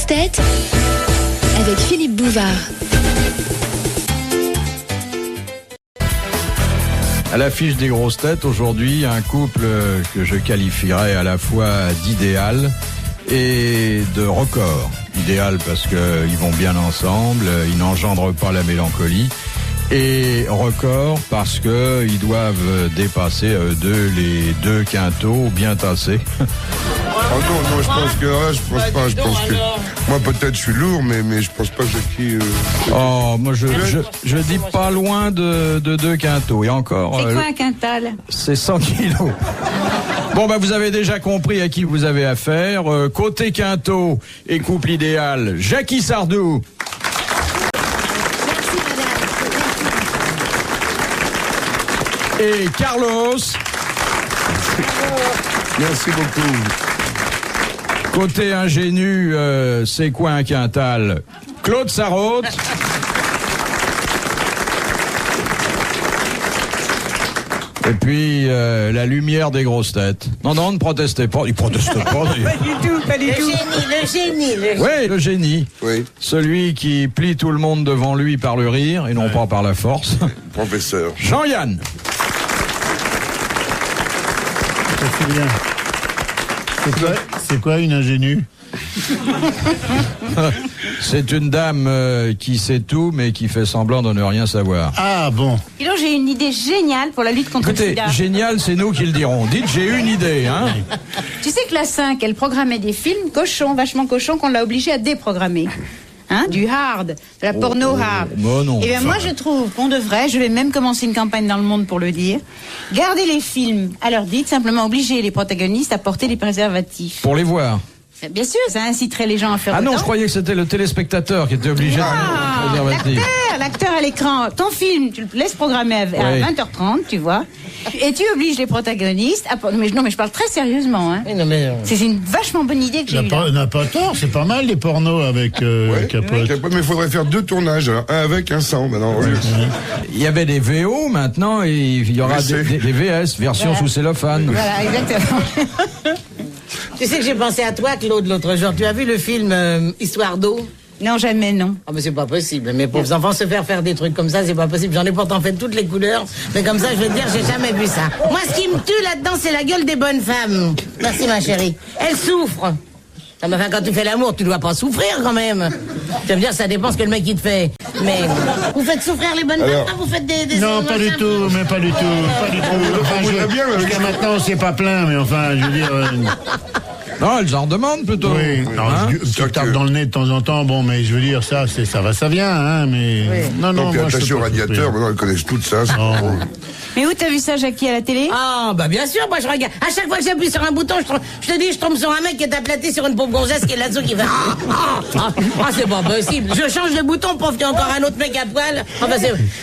têtes avec Philippe Bouvard. À l'affiche des grosses têtes, aujourd'hui, un couple que je qualifierais à la fois d'idéal et de record. Idéal parce qu'ils vont bien ensemble, ils n'engendrent pas la mélancolie. Et record parce que ils doivent dépasser les deux quintaux bien tassés. Ah non, je pense que moi peut-être je suis lourd, mais je pense pas que Jackie. Oh, moi je dis pas loin de deux quintaux. Et encore. C'est quoi un quintal? C'est 100 kilos. Bon, vous avez déjà compris à qui vous avez affaire. Côté quintot et couple idéal, Jackie Sardou. Et Carlos. Merci beaucoup. Côté ingénu, c'est quoi un quintal? Claude Sarraute. Et puis, la lumière des grosses têtes. Non, ne protestez pas. Il proteste pas. Pas du tout. Le génie. Oui, le génie. Oui. Celui qui plie tout le monde devant lui par le rire et non pas par la force. Professeur. Jean-Yann. C'est bien. C'est quoi une ingénue? C'est une dame qui sait tout, mais qui fait semblant de ne rien savoir. Ah bon. Et donc j'ai une idée géniale pour la lutte contre le Écoutez, sida. génial, c'est nous qui le dirons. Dites, j'ai une idée, hein. Tu sais que la 5, elle programmait des films vachement cochons, qu'on l'a obligé à déprogrammer. Du hard, de la porno hard. Bon, non. Et bien moi je trouve qu'on devrait, je vais même commencer une campagne dans le monde pour le dire, garder les films à leur dite, simplement obliger les protagonistes à porter les préservatifs. Pour les voir. Bien sûr, ça inciterait les gens à faire Ah non, autant. je croyais que c'était le téléspectateur qui était obligé de mettre le préservatif. L'acteur à l'écran, ton film, tu le laisses programmer à 20h30, tu vois, et tu obliges les protagonistes à... Mais je parle très sérieusement, hein. C'est une vachement bonne idée que j'ai eue là. N'a pas tort, c'est pas mal les pornos avec Capote. Capote, mais il faudrait faire 2 tournages, alors, un avec, un sans maintenant. Il y avait des VO maintenant et il y aura des VS, version sous cellophane. Voilà, exactement. Tu sais que j'ai pensé à toi, Claude, l'autre jour. Tu as vu le film Histoire d'eau? Non, jamais, non. Ah, mais c'est pas possible. Mes pauvres enfants se faire des trucs comme ça, c'est pas possible. J'en ai pourtant fait toutes les couleurs. Mais comme ça, je veux te dire, j'ai jamais vu ça. Moi, ce qui me tue là-dedans, c'est la gueule des bonnes femmes. Merci, ma chérie. Elles souffrent. Ah, mais enfin, quand tu fais l'amour, tu dois pas souffrir, quand même. Tu vas me dire, ça dépend ce que le mec, il te fait. Mais vous faites souffrir les bonnes femmes quand vous faites des Non, pas du tout, mais pas du tout. Enfin, jusqu'à maintenant, on s'est pas plaint, mais enfin, je veux dire... Non, elles en demandent plutôt. Oui, tu tapes dans le nez de temps en temps, bon, mais je veux dire, ça va, ça vient, hein, mais... Oui. Non, Donc, moi, attaché au radiateur, maintenant, elles connaissent toutes ça. Mais où t'as vu ça, Jackie, à la télé? Ah, bien sûr, moi je regarde. À chaque fois que j'appuie sur un bouton, je te dis, je tombe sur un mec qui est aplaté sur une pauvre gonzesse qui est là-dessous qui fait c'est pas possible. Je change de bouton, pauvre, il y a encore un autre mec à poil.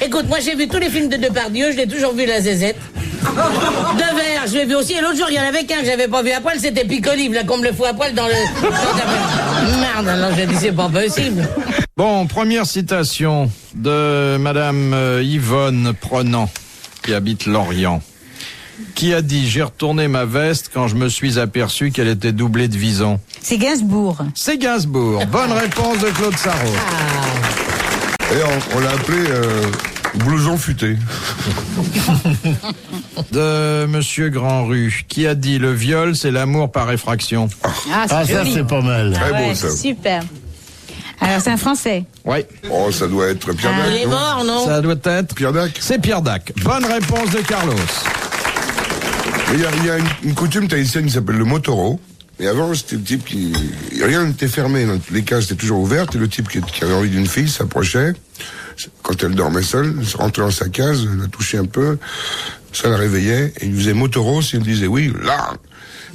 Écoute, moi j'ai vu tous les films de Depardieu, je l'ai toujours vu la zézette. Devers, je l'ai vu aussi, et l'autre jour, il y en avait qu'un que j'avais pas vu à poil, c'était Piccolive, là, qu'on me le fout à poil dans le... Merde, alors j'ai dit, c'est pas possible. Bon, première citation de Madame Yvonne Prenant, qui habite Lorient, qui a dit « J'ai retourné ma veste quand je me suis aperçu qu'elle était doublée de vison ». C'est Gainsbourg. C'est Gainsbourg. Bonne réponse de Claude Sarraute. Et on l'a appelé blouson futé. De Monsieur Grandrue, qui a dit « Le viol, c'est l'amour par effraction ». Ah, ça, c'est pas mal. Très beau, ça. Super. Alors, c'est un Français. Oui. Oh, ça doit être Pierre Dac. Il est mort, non? Ça doit être... Pierre Dac. C'est Pierre Dac. Bonne réponse de Carlos. Il y a une coutume tahitienne qui s'appelle le motoro. Et avant, c'était le type qui... Rien n'était fermé. Dans tous les cases, c'était toujours ouverte. Et le type qui avait envie d'une fille s'approchait. Quand elle dormait seule, se rentrait dans sa case, la touchait un peu. Ça la réveillait. Et il lui faisait motoro. S'il disait oui, là...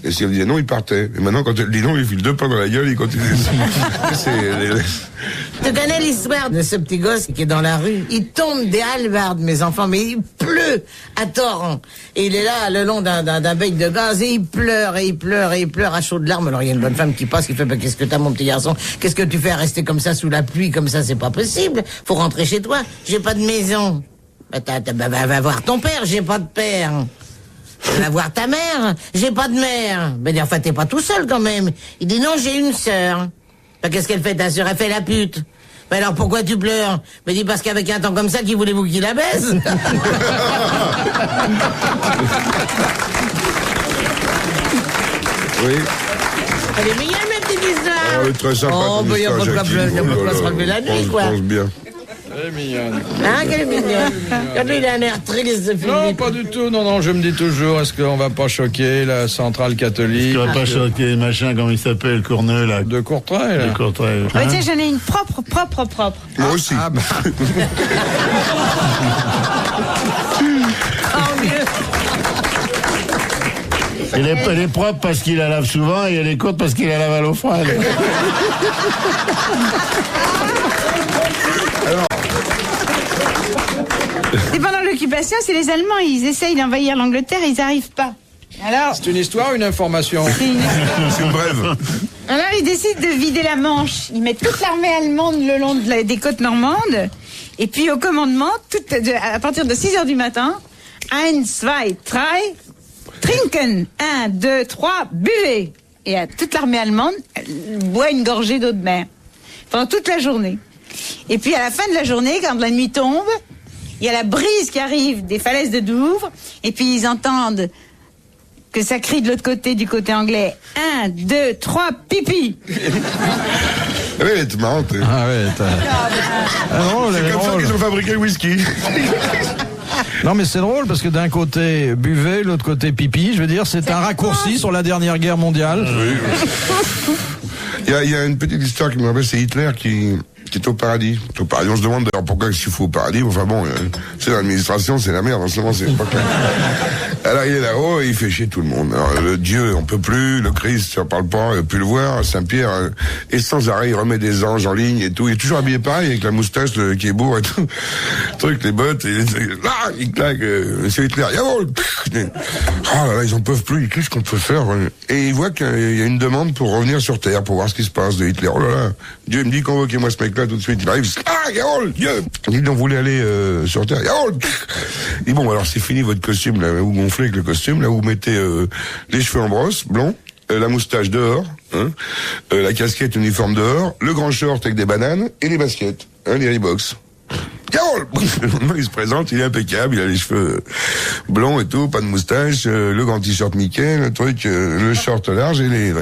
Et si elle disait non, il partait. Et maintenant, quand elle dit non, il file 2 pains dans la gueule, il continue. Tu connais l'histoire de ce petit gosse qui est dans la rue? Il tombe des hallebardes, mes enfants, mais il pleut à torrent. Et il est là, le long d'un bec de gaz, et il pleure, et il pleure, et il pleure à chaudes larmes. Alors il y a une bonne femme qui passe, qui fait, qu'est-ce que t'as, mon petit garçon? Qu'est-ce que tu fais à rester comme ça sous la pluie, comme ça? C'est pas possible. Faut rentrer chez toi. J'ai pas de maison. Va voir ton père, j'ai pas de père. Va voir ta mère, j'ai pas de mère. Ben enfin, t'es pas tout seul quand même. Il dit non, j'ai une sœur. Bah, qu'est-ce qu'elle fait, ta sœur? Elle fait la pute. Mais alors pourquoi tu pleures? Me dis parce qu'avec un temps comme ça, qui voulez-vous qu'il la baisse? Oui. Elle est mignonne, ma petite histoire. Très sympa. Oh, bah, y a pas de quoi pleurer, y a pas de quoi se relever la nuit, quoi. Pense bien. Elle est mignonne. Hein, qu'elle est mignonne. Regarde, il a un air triste, ce Philippe. Non, pas du tout. Non, je me dis toujours, est-ce qu'on va pas choquer la centrale catholique? Tu vas pas choquer, machin, comment il s'appelle, Courneux, là. De Courtrai, là. De Courtrai. Ah, tiens, j'en ai une propre. Moi aussi. Ah, bah. Oh, mieux. Elle est propre parce qu'il la lave souvent et elle est courte parce qu'il la lave à l'eau froide. Et pendant l'occupation, c'est les Allemands, ils essayent d'envahir l'Angleterre, ils n'arrivent pas. Alors, C'est une histoire ou une information? C'est une brève. alors ils décident de vider la Manche. Ils mettent toute l'armée allemande le long des côtes normandes. Et puis au commandement, à partir de 6h du matin, 1, 2, 3, trinken. 1, 2, 3, buvez. Et toute l'armée allemande boit une gorgée d'eau de mer. Pendant toute la journée. Et puis à la fin de la journée, quand la nuit tombe, il y a la brise qui arrive des falaises de Douvres. Et puis ils entendent que ça crie de l'autre côté, du côté anglais. 1, 2, 3, pipi. Oui, elle est marrante. Ah ouais, C'est comme ça qu'ils ont fabriqué le whisky. Non, mais c'est drôle parce que d'un côté buvez, l'autre côté pipi. Je veux dire, c'est un raccourci sur la dernière guerre mondiale. Oui. Il y a une petite histoire qui me rappelle, c'est Hitler qui est au paradis. Au paradis, on se demande d'ailleurs pourquoi il faut au paradis. Enfin bon, c'est l'administration, c'est la merde. En ce moment, c'est pas clair. Alors il est là-haut et il fait chier tout le monde. Alors, le Dieu, on peut plus. Le Christ, on parle pas, on peut plus le voir. Saint-Pierre, et sans arrêt, il remet des anges en ligne et tout. Il est toujours habillé pareil, avec la moustache qui est beau et tout. Le truc, les bottes, et là, il claque. Monsieur Hitler, oh là là, ils en peuvent plus. Qu'est-ce qu'on peut faire? Et il voit qu'il y a une demande pour revenir sur Terre, pour voir ce qui se passe de Hitler. Oh là là, Dieu me dit convoquez-moi ce mec-là tout de suite. Il arrive, Dieu. Il dit on voulait aller sur Terre. Il dit bon alors c'est fini votre costume là, vous gonflez avec le costume, là vous mettez les cheveux en brosse, blond, la moustache dehors, hein, la casquette uniforme dehors, le grand short avec des bananes et les baskets, hein, les Reeboks. Il se présente, il est impeccable, il a les cheveux blonds et tout, pas de moustache, le grand t-shirt Mickey, le truc, le short large et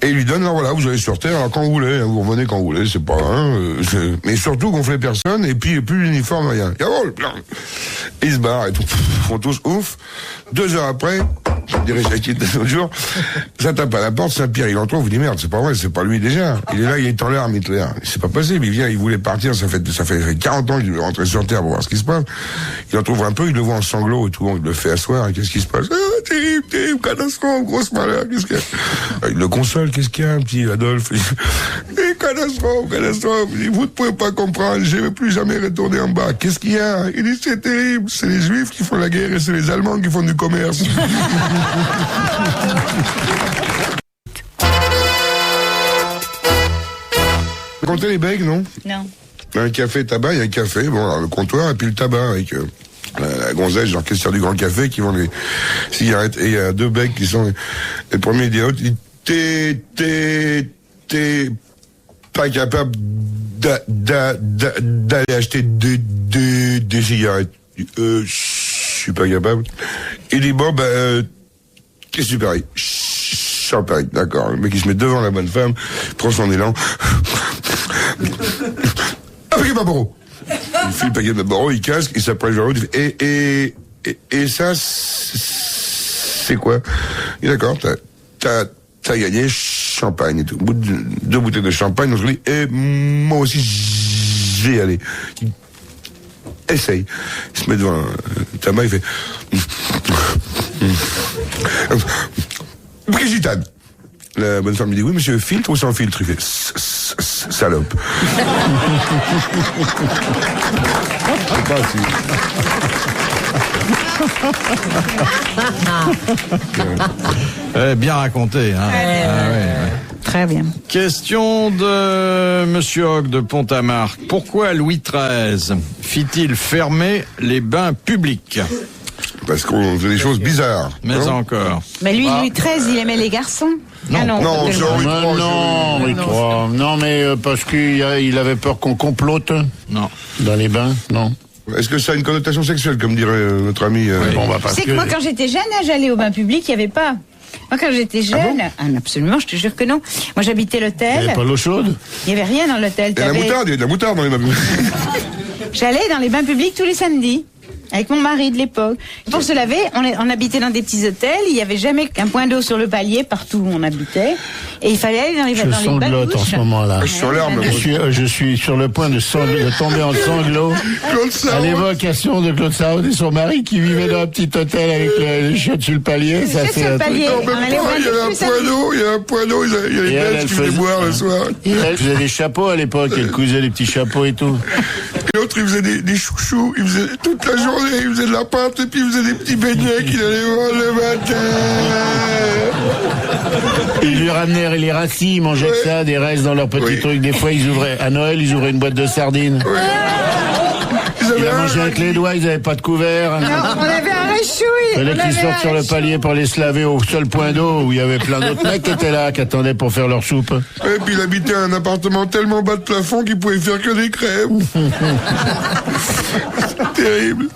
il lui donne, alors voilà, vous allez sur Terre, alors quand vous voulez, hein, vous revenez quand vous voulez, c'est pas, mais surtout gonflez personne, et puis plus l'uniforme, rien. Il se barre et tout, font tous ouf. 2 heures après, je dirais Jackie l'autre jour, ça tape à la porte, Saint-Pierre, il entend, vous dit merde, c'est pas vrai, c'est pas lui déjà. Il est là, il est en larmes, Hitler. C'est pas possible, il vient, il voulait partir, ça fait 40 ans qu'il veut rentrer sur Terre pour voir ce qui se passe. Il en trouve un peu, il le voit en sanglots et tout, il le fait asseoir, et qu'est-ce qui se passe? Terrible, catastrophe, grosse malheur, qu'est-ce qu'il y a? Il le console, qu'est-ce qu'il y a, un petit Adolphe? Catastrophe, vous ne pouvez pas comprendre, je ne vais plus jamais retourner en bas. Qu'est-ce qu'il y a? Il dit, c'est terrible, c'est les Juifs qui font la guerre et c'est les Allemands qui font du commerce. Comptez les becs, non? Non. Un café tabac, il y a un café, bon, alors, le comptoir, et puis le tabac avec la gonzesse, genre caissière du Grand Café, qui vend les cigarettes. Et il y a 2 becs qui sont les premiers idiots. Il dit, t'es pas capable d'aller acheter des cigarettes. Je suis pas capable. Il dit, bon, qu'est-ce que tu paries? Champagne, d'accord. Le mec, il se met devant la bonne femme, prend son élan. Un paquet de Marlboro. Il file le paquet de Marlboro, il casque, il s'approche vers l'autre, et ça, c'est quoi? Et d'accord, t'as gagné champagne et tout. 2 bouteilles de champagne, on se dit, et moi aussi, j'ai y allé. Il essaye. Il se met devant un tabac, il fait, Brigitane. La bonne femme lui dit, oui, monsieur, filtre ou sans filtre? Il fait, salope. C'est pas Bien raconté, hein. Ouais. Très bien. Question de Monsieur Hoc de Pont-à-Marc. Pourquoi Louis XIII fit-il fermer les bains publics? Parce qu'on fait des choses bizarres. Mais hein. encore. Mais lui, Louis XIII, il aimait les garçons. Non. Non, c'est Henri Ah, III. non, Henri III. Non, mais parce qu'il avait peur qu'on complote Non. dans les bains, non. Est-ce que ça a une connotation sexuelle, comme dirait notre ami Bon, bah, parce C'est que moi, quand j'étais jeune, j'allais au bain public, il n'y avait pas. Moi, quand j'étais jeune, absolument, je te jure que non. Moi, j'habitais il n'y l'hôtel. avait pas l'eau chaude. Il n'y avait rien dans l'hôtel. Et la moutarde, il y a de la moutarde dans les bains. J'allais dans les bains publics tous les samedis. Avec mon mari de l'époque. Pour se laver, on habitait dans des petits hôtels. Il n'y avait jamais qu'un point d'eau sur le palier partout où on habitait. Et il fallait aller dans les Je bains de sanglote en douche. ce moment-là. Sur l'herbe, Je suis sur le point de tomber en sanglots Claude à Sarraud. l'évocation de Claude Sarraud et son mari qui vivait dans un petit hôtel avec les chiottes sur le palier. Ça Chiottes fait sur le un truc. palier. Non, On même allait au pas, bain il y de avait un douche point d'eau, il y a un point d'eau, il y a les Et elle Belges qui venaient faisait- boire le soir. Elle faisait des chapeaux à l'époque, elle cousait des petits chapeaux et tout. Et l'autre, il faisait des chouchous, il faisait toute la journée, il faisait de la pâte, et puis il faisait des petits beignets qu'il allait voir le matin. Ils lui ramenaient les racines, ils mangeaient que ça, des restes dans leurs petits Oui. trucs. Des fois, à Noël, ils ouvraient une boîte de sardines. Ils Ils avaient la un- mangeaient avec les doigts, ils n'avaient pas de couvert. Non, on avait un réchoui. Il fallait On qu'ils avait sortent un sur le réchoui. palier pour aller se laver au seul point d'eau où il y avait plein d'autres mecs qui étaient là, qui attendaient pour faire leur soupe. Et puis il habitait un appartement tellement bas de plafond qu'il pouvait faire que des crèmes. Terrible.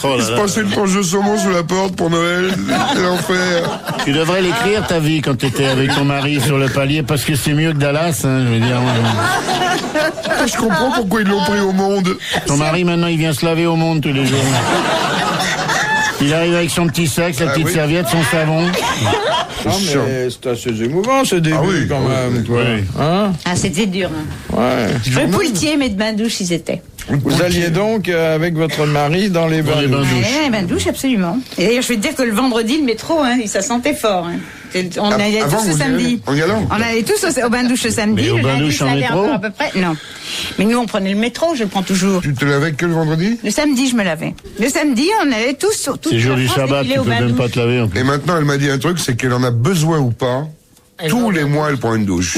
Oh Il se passait une tranche de saumon sous la porte pour Noël. C'est l'enfer. Tu devrais l'écrire ta vie quand tu étais avec ton mari sur le palier parce que c'est mieux que Dallas, hein, je veux dire. Je comprends pourquoi ils l'ont pris au monde. Ton mari maintenant il vient se laver au monde tous les jours. Il arrive avec son petit sac, sa petite oui. serviette, son savon. Non, mais c'est assez émouvant ce début Ah oui, quand oui, même. oui, toi. oui. Hein Ah, c'était dur. Hein. Ouais. Le pouletier, mais de bain de douche, ils étaient. Vous alliez donc avec votre mari dans les bains les de bains de douche. douche. Ouais, bain de douche, absolument. Et d'ailleurs, je vais te dire que le vendredi, le métro, hein, ça sentait fort. Hein. On allait Avant, tous le vous y samedi. allez en y allant On allait tous au bain de douche le samedi. Mais au le bain lundi, douche ça en allait métro encore à peu près. Non. Mais nous, on prenait le métro, je le prends toujours. Tu te lavais que le vendredi? Le samedi, je me lavais. Le samedi, on allait tous sur toute C'est jour la du France sabbat, tu défiler au peux bain de même pas douche. te laver en plus. Et maintenant, elle m'a dit un truc, c'est qu'elle en a besoin ou pas. Tous les mois, elle prend une douche.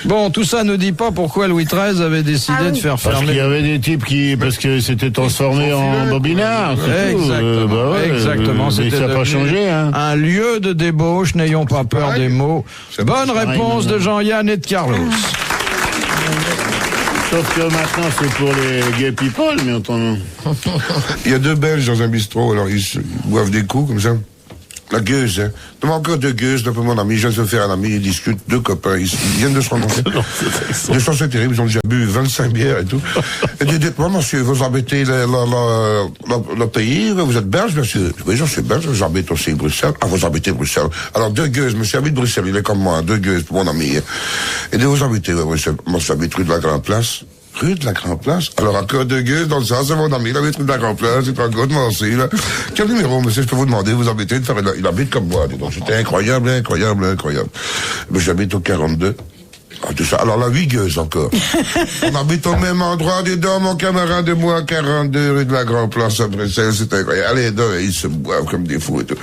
Bon, tout ça ne dit pas pourquoi Louis XIII avait décidé de faire Parce qu'il y fermer. avait des types parce que c'était transformé en bobinard, c'est tout. Exactement, Bah ouais, exactement. mais C'était ça n'a pas devenu changé, hein. un lieu de débauche, n'ayons pas peur pareil. des mots. C'est Bonne pareil, réponse de Jean-Yann et de Carlos. Sauf que maintenant c'est pour les gay people, mais autrement. Il y a deux Belges dans un bistrot, alors ils boivent des coups comme ça. La gueuse, hein. Donne-moi encore deux gueuses, d'après mon ami, je viens de se faire un ami, ils discutent, deux copains, ils viennent de se rencontrer. Les gens c'est terrible, ils ont déjà bu 25 bières et tout. Et dites-moi, monsieur, vous habitez le pays, vous êtes belge, monsieur? Oui, je suis belge, j'habite aussi Bruxelles. Ah, vous habitez Bruxelles. Alors, deux gueuses, monsieur habite Bruxelles, il est comme moi, deux gueuses pour mon ami. Hein. Et de vous habitez, Bruxelles? Moi, j'habite rue de la Grande Place. Rue de la Grande Place. Alors, encore deux gueuses dans le sens, c'est mon ami, il habite rue de la Grande Place, c'est encore de Mancy, là. Quel numéro, monsieur, je peux vous demander, vous habitez de faire, il habite comme moi, dis donc. C'était incroyable, incroyable, incroyable. Mais j'habite au 42. Ah, tout ça. Alors, la 8 gueuses encore. On habite au même endroit, dis donc, mon camarade et moi, 42 rue de la Grande Place à Bruxelles, c'est incroyable. Allez, donc, ils se boivent comme des fous et tout.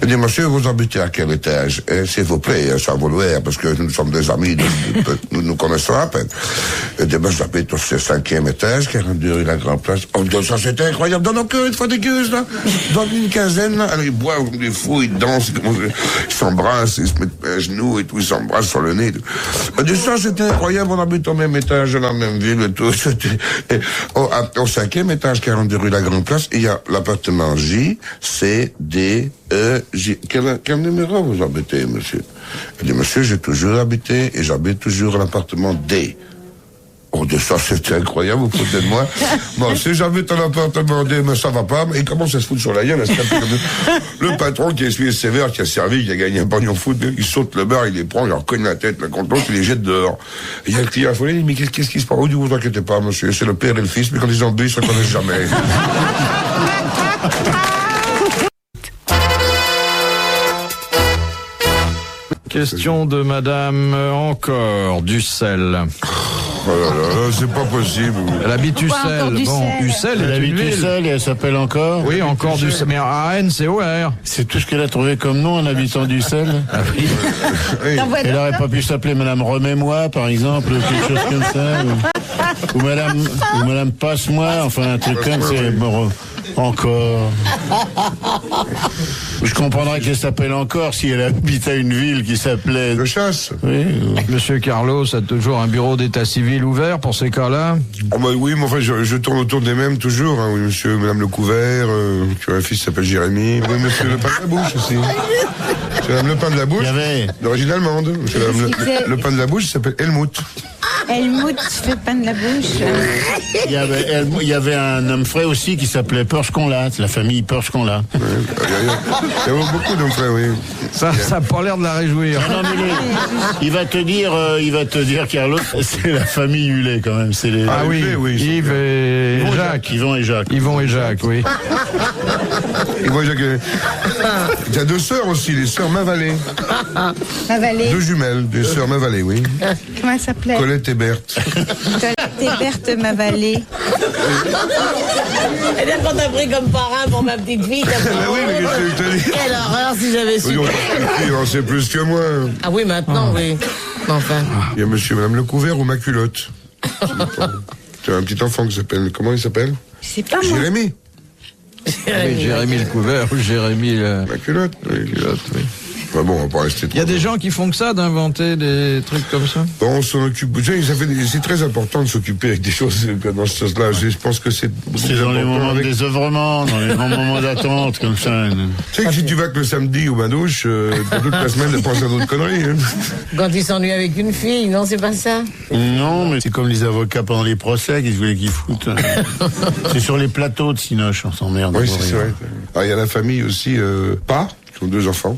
Il dit, monsieur, vous habitez à quel étage? S'il vous plaît, sans vouloir, parce que nous sommes des amis, nous nous connaissons à peine. Il dit, ben, j'habite au 5e étage, 42 rue de la Grande Place. Oh, donc, ça, c'était incroyable. Donne encore une fois des gueuses, là. Donne une quinzaine, là. Alors, ils boivent comme des fous, ils dansent, ils s'embrassent, ils se mettent à genoux et tout, ils s'embrassent sur le nez et tout. Il dit, ça, c'était incroyable, on habite au même étage de la même ville et tout. Au 5e étage, 42 rue de la Grande Place, il y a l'appartement J, C, D, E, J. Quel numéro vous habitez, monsieur? Il dit, monsieur, j'ai toujours habité et j'habite toujours à l'appartement D. Oh, de ça, c'était incroyable, vous foutez de moi. Bon, si j'habite un appartement D, mais ça va pas, mais il commence à se foutre sur la gueule. Le patron qui est suivi sévère, qui a servi, qui a gagné un pognon fou, il saute le bar, il les prend, il leur cogne la tête, le compte, il les jette dehors. Et il y a le client affolé, il dit, mais qu'est-ce qui se passe? Oh, vous inquiétez pas, monsieur, c'est le père et le fils, mais quand ils ont deux, ils se reconnaissent jamais. Question de madame encore, du sel. Oh là là, c'est pas possible. Elle habite Ussel. Bon, Ussel Elle est une habite ville. Ussel et elle s'appelle encore. Oui, encore du mais à Rennes, c'est OR. C'est tout ce qu'elle a trouvé comme nom en habitant d'Ussel. Ah oui. Elle aurait pas pu s'appeler Madame Remets-moi, par exemple, ou quelque chose comme ça. Ou Madame Passe-moi, enfin un truc comme ça. Bon, encore. Je comprendrais qu'elle s'appelle encore si elle habite à une ville qui s'appelait... Le chasse. Oui. Monsieur Carlos a toujours un bureau d'état civil ouvert pour ces cas-là. Oh bah oui, mais enfin, je tourne autour des mêmes toujours. Hein. Oui, monsieur, madame Le Couvert, tu as un fils qui s'appelle Jérémy. Oui, monsieur Le Pain de la Bouche aussi. C'est madame Le Pain de la Bouche, Il y avait... d'origine allemande. Monsieur le Pain de la Bouche, il s'appelle Helmut. Helmut fait pain de la bouche. Il y avait un homme frais aussi qui s'appelait Perche-Conlat, la famille Perche-Conlat. Ouais, il y a beaucoup d'hommes frères, oui. Ça a pas l'air de la réjouir. Non, mais il va te dire, Carlos, c'est la famille Hullet quand même. C'est les... Ah oui, Yves et Jacques. Yvon et Jacques. Yvon et Jacques, oui. Et moi, Jacques, il y a deux sœurs aussi, les sœurs Mavalé. Ma vallée. Deux jumelles, des sœurs Mavalé, oui. Comment elle s'appelait? Colette et Berthe. Colette et Berthe, ma vallée. Et bien qu'on t'a pris comme parrain pour ma petite fille, t'as pris... Ah oui, mais qu'est-ce que je te dis? Quelle horreur si j'avais su. Oui, on sait plus que moi. Ah oui, maintenant, oui. Enfin. Il y a monsieur et madame Le Couvert ou ma culotte. Tu as un petit enfant qui s'appelle, comment il s'appelle? C'est pas moi. Jérémy. Oui, Jérémy Le Couvert ou Jérémy Ma culotte, oui. oui. Enfin bon, on va pas rester trop. Il y a des gens qui font que ça, d'inventer des trucs comme ça. Bon, on s'en occupe. Tu sais, c'est très important de s'occuper avec des choses dans ce sens-là. Je pense que c'est beaucoup C'est plus dans les important moments de avec... désœuvrement, dans les grands moments d'attente, comme ça. Tu sais que si tu vas que le samedi au bain-douche, t'as toute la semaine de penser à d'autres conneries. Hein. Quand il s'ennuie avec une fille, non, c'est pas ça? Non, mais c'est comme les avocats pendant les procès, qu'ils voulaient qu'ils foutent. C'est sur les plateaux de Cinoche, on s'emmerde. Oui, c'est vrai. Alors, il y a la famille aussi, pas, qui ont 2 enfants.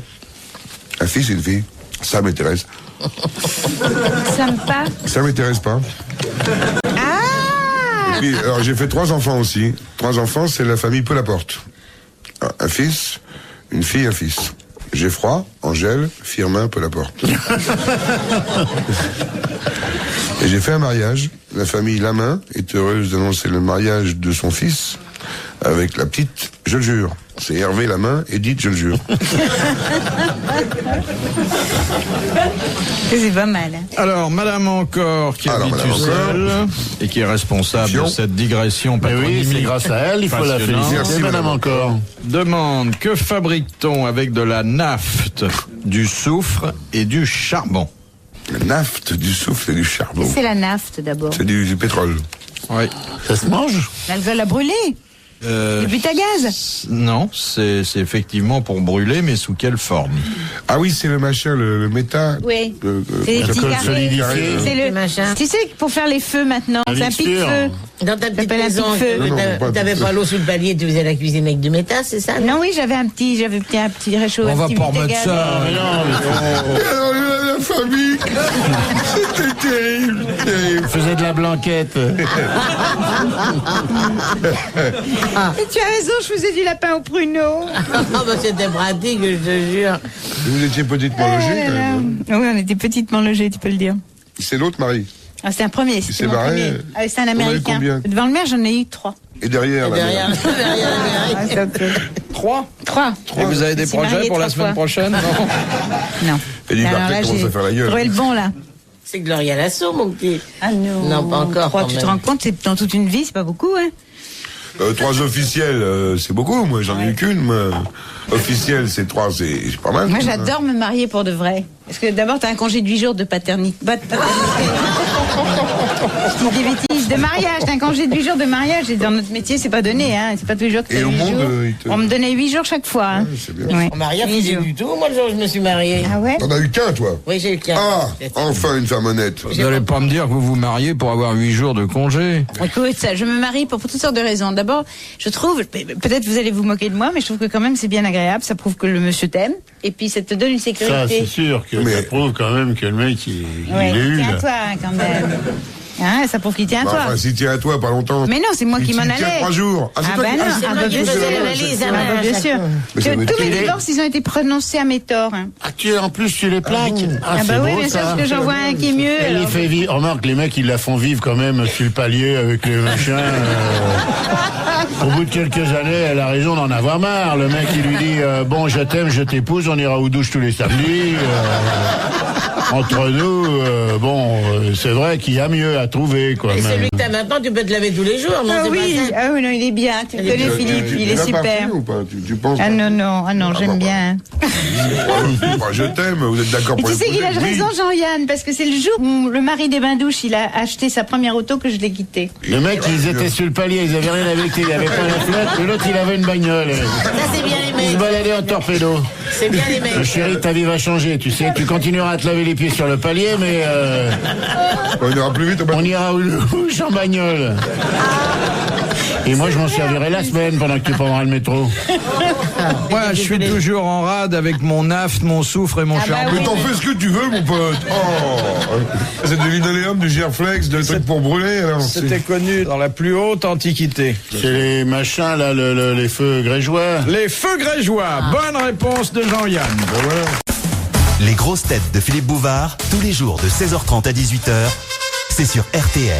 Un fils et une fille. Sam et Thérèse. Sympa. Sam et Thérèse pas. Ah! Et puis, alors j'ai fait 3 enfants aussi. 3 enfants, c'est la famille Peu-Laporte. Un fils, une fille, un fils. Geoffroy, Angèle, Firmin, Peu-Laporte. Et j'ai fait un mariage. La famille Lamain est heureuse d'annoncer le mariage de son fils avec la petite, je le jure. C'est Hervé Lamain, Edith, je le jure. C'est pas mal. Hein. Alors, Madame Encore, qui habite Madame Ussel, et qui est responsable Fion. de cette digression Mais oui, patronymique. c'est grâce à elle, il faut la passionnante. féliciter, Merci, madame madame encore. Demande, que fabrique-t-on avec de la nafte, du soufre et du charbon? La nafte, du soufre et du charbon. C'est la nafte d'abord. C'est du pétrole. Oui. Ça se mange? Elle veut la brûler. Du but à gaz. Non, c'est effectivement pour brûler, mais sous quelle forme? Ah oui, c'est le machin, le méta. Oui. C'est les le petits col carrés. solidifié. C'est le Machin. Tu sais, pour faire les feux maintenant, La c'est un mixture. pic-feu. Dans ta petite T'appelles un maison, petit feu. Non, pas t'avais tout pas ça. l'eau sous le palier, tu faisais la cuisine avec du métal, c'est ça? Non, oui, j'avais un petit réchaud. On un va petit pas but à remettre gaz. ça. Mais non, mais Alors, la famille, c'était terrible, terrible. on faisait de la blanquette. Et tu as raison, je faisais du lapin au pruneau. Ah bah c'était pratique, je te jure. Vous étiez petitement logé, quand même. Oui, on était petitement logés, tu peux le dire. C'est l'autre mari. Ah, c'était un premier, s'est c'était mon barré, premier. Ah, c'est un on en a eu américain. combien Devant le maire, j'en ai eu 3. Et derrière, la Derrière, mère. derrière la Ah, mairie. c'est ok. 3. 3. Et vous avez des Je suis projets mariée pour la 3 semaine fois. prochaine? Non. Non. Et lui, Alors Barthet là, commence j'ai à faire la gueule. trouvé le bon, là. C'est Gloria Lasso, mon petit. Ah non. Non, pas encore, 3, quand tu te même. rends compte, c'est dans toute une vie, c'est pas beaucoup, hein. 3 officiels, c'est beaucoup. Moi, j'en ai eu qu'une. Moi. Officiel, c'est 3, c'est pas mal. Moi, j'adore me marier pour de vrai. Parce que d'abord, t'as un congé de 8 jours de paternité. Pas de paternité. Je dis des bêtises. De mariage, t'as un congé de 8 jours de mariage. Et dans notre métier, c'est pas donné, hein. C'est pas tous les jours que Et t'as au 8 monde, jours. il te- On me donnait 8 jours chaque fois, hein. c'est bien. Ouais. On m'a rien 8 fait jours. du tout, moi, le jour où je me suis mariée. Ah ouais? T'en as eu qu'un, toi. Oui, j'ai eu le cas. Ah, enfin une femme honnête. Vous n'allez pas me dire que vous vous mariez pour avoir 8 jours de congé? Écoute, ça, je me marie pour toutes sortes de raisons. D'abord, je trouve, peut-être vous allez vous moquer de moi, mais je trouve que quand même c'est bien agréable. Ça prouve que le monsieur t'aime. Et puis ça te donne une Ça, c'est sécurité. sûr que Mais- ça prouve quand même que le mec, il Ouais, est eu, tiens là. toi hein, quand même. Ah, ça prouve qu'il tient à Bah, toi. enfin, s'il tient à toi, pas longtemps. Mais non, c'est moi qui m'en Il tient allais. 3 jours. Ah, c'est toi bah qui- non, c'est ah, moi bah qui bien faisais sûr. la valise, Ah, bah, bien sûr. Mais ça veut Tous mes dire- divorces, ils ont été prononcés à mes torts. Hein. Ah, en plus, tu les plaques. Ah, c'est bah oui, beau, bien sûr, ça. parce que j'en vois un qui est mieux. Elle alors. les fait vivre. Remarque, les mecs, ils la font vivre quand même sur le palier avec les machins. Au bout de quelques années, elle a raison d'en avoir marre. Le mec, il lui dit bon, je t'aime, je t'épouse, on ira aux douches tous les samedis. Entre nous, c'est vrai qu'il y a mieux à trouver, quoi. Et même. celui que t'as maintenant, tu peux te laver tous les jours, non? Ah c'est oui, pas ça. ah oui, non, il est bien. Tu le connais, Philippe, il est vas super. partir ou pas tu penses Ah non, non, bah, j'aime bien. Bah, je t'aime, vous êtes d'accord Et pour tu sais qu'il a l'épouser? raison, Jean-Yann, parce que c'est le jour où le mari des bains douches, il a acheté sa première auto que je l'ai quitté. Le mec, ils étaient sur le palier, ils avaient rien avec lui, il avait pas la flotte, et l'autre, il avait une bagnole. Ça, c'est bien les Il se mecs. baladait en torpedo. C'est bien les mecs. Chérie, ta vie va changer, tu sais, tu continueras à te laver les pieds sur le palier, mais On ira plus vite. on ira au douche en bagnole. Et moi, je m'en servirai la semaine pendant que tu prendras le métro. Moi, je suis toujours en rade avec mon naft, mon soufre et mon Ah bah charbon. Mais t'en fais ce que tu veux, mon pote. Oh. C'est du linoléum, du Girflex, de trucs pour brûler, alors. C'était connu dans la plus haute antiquité. C'est les machins, là, les feux grégeois. Les feux grégeois. Bonne réponse de Jean-Yann. Ben voilà. Les grosses têtes de Philippe Bouvard, tous les jours de 16h30 à 18h, c'est sur RTL.